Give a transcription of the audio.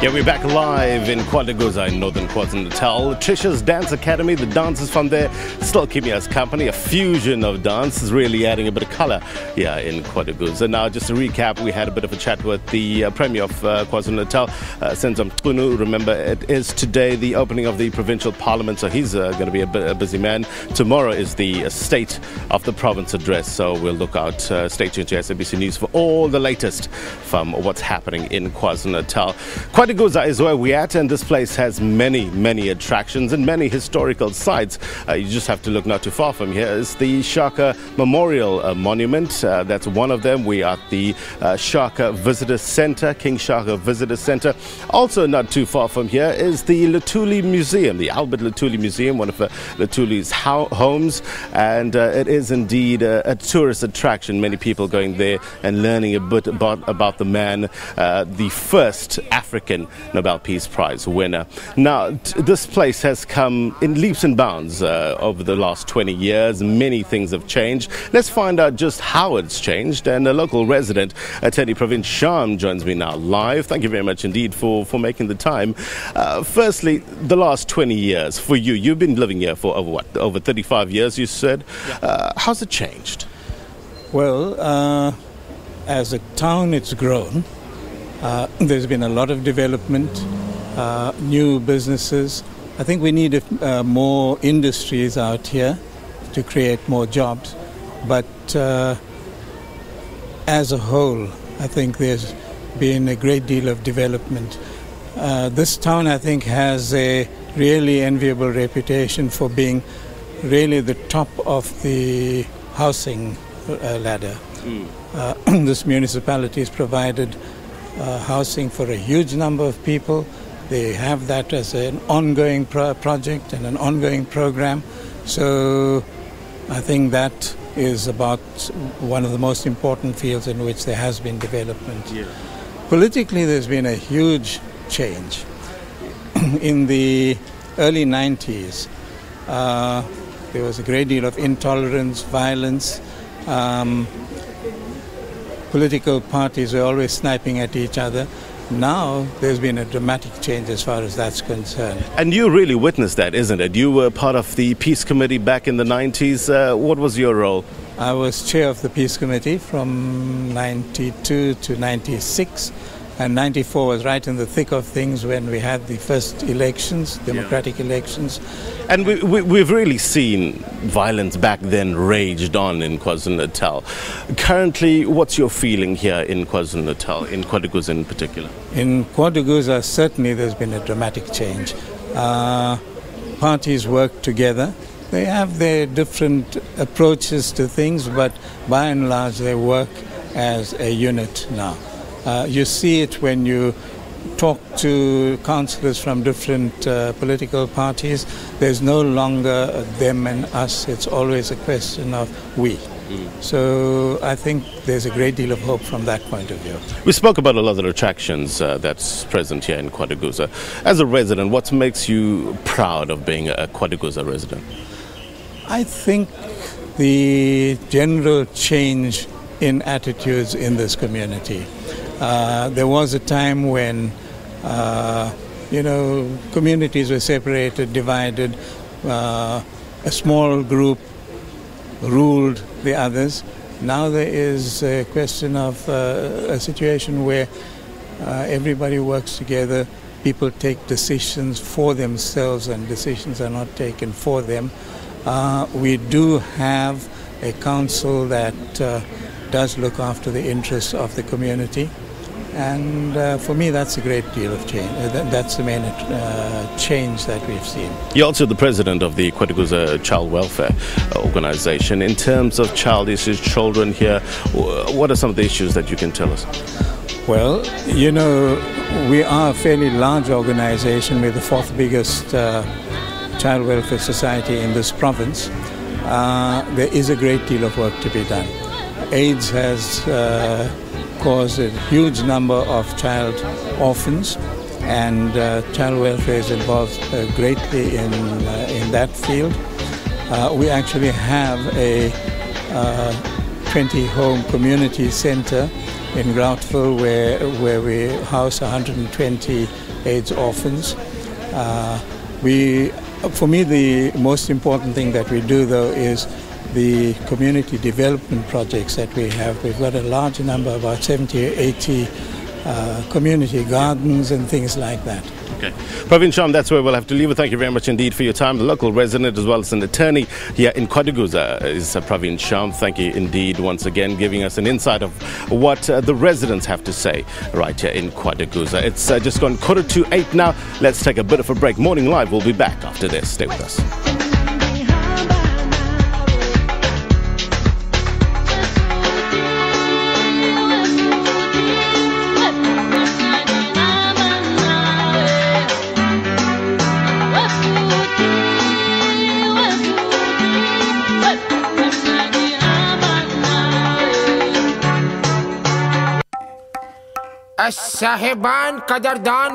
Yeah, we're back live in KwaDukuza in northern KwaZulu-Natal. Trisha's Dance Academy, the dancers from there still keeping us company. A fusion of dance is really adding a bit of color here in KwaDukuza. Now, just to recap, we had a bit of a chat with the Premier of KwaZulu-Natal, Senzam Kunu. Remember, it is today the opening of the provincial parliament, so he's going to be a busy man. Tomorrow is the State of the Province address, so we'll look out. Stay tuned to SABC News for all the latest from what's happening in KwaZulu-Natal. KwaDukuza is where we're at, and this place has many attractions and many historical sites. You just have to look not too far from here. It's the Shaka Memorial Monument. That's one of them. We are at the Shaka Visitor Center, King Shaka Visitor Center. Also not too far from here is the Luthuli Museum, the Albert Luthuli Museum, one of Luthuli's homes, and it is indeed a tourist attraction. Many people going there and learning a bit about the man, the first African Nobel Peace Prize winner. Now, this place has come in leaps and bounds over the last 20 years. Many things have changed. Let's find out just how it's changed. And a local resident, Attorney Praveen Sham, joins me now live. Thank you very much indeed for making the time. Firstly, the last 20 years for you. You've been living here for over 35 years, you said. Yeah. How's it changed? Well, as a town, it's grown. There's been a lot of development, new businesses. I think we need more industries out here to create more jobs. But as a whole, I think there's been a great deal of development. This town, I think, has a really enviable reputation for being really the top of the housing ladder. This municipality has provided housing for a huge number of people. They have that as an ongoing project and an ongoing program. So I think that is about one of the most important fields in which there has been development. Yeah. Politically, there's been a huge change. In the early 90s, there was a great deal of intolerance, violence. Political parties were always sniping at each other. Now there's been a dramatic change as far as that's concerned. And you really witnessed that, isn't it? You were part of the Peace Committee back in the 90s. What was your role? I was chair of the Peace Committee from 92 to 96. And 94 was right in the thick of things when we had the first elections, democratic elections. And we've really seen violence back then raged on in KwaZulu-Natal. Currently, what's your feeling here in KwaZulu-Natal, in KwaDukuza in particular? In KwaDukuza, certainly there's been a dramatic change. Parties work together. They have their different approaches to things, but by and large they work as a unit now. You see it when you talk to councillors from different political parties. There's no longer them and us. It's always a question of we. So I think there's a great deal of hope from that point of view. We spoke about a lot of the attractions that's present here in KwaDukuza. As a resident, what makes you proud of being a KwaDukuza resident? I think the general change in attitudes in this community. There was a time when, communities were separated, divided. A small group ruled the others. Now there is a question of a situation where everybody works together. People take decisions for themselves and decisions are not taken for them. We do have a council that does look after the interests of the community. And for me, that's a great deal of change. That's the main change that we've seen. You're also the president of the KwaDukuza Child Welfare Organization. In terms of child issues, children here, what are some of the issues that you can tell us? Well, we are a fairly large organization. We're the fourth biggest child welfare society in this province. There is a great deal of work to be done. AIDS has caused a huge number of child orphans, and child welfare is involved greatly in that field. We actually have a 20-home community center in Groutville where we house 120 AIDS orphans. For me, the most important thing that we do, though, is the community development projects that we have. We've got a large number, about 70 or 80 community gardens and things like that. Okay. Praveen Sham, that's where we'll have to leave it. Thank you very much indeed for your time. The local resident as well as an attorney here in KwaDukuza is Praveen Sham. Thank you indeed once again, giving us an insight of what the residents have to say right here in KwaDukuza. It's just gone 7:45 now. Let's take a bit of a break. Morning Live will be back after this. Stay with us. Sahiban कदरदान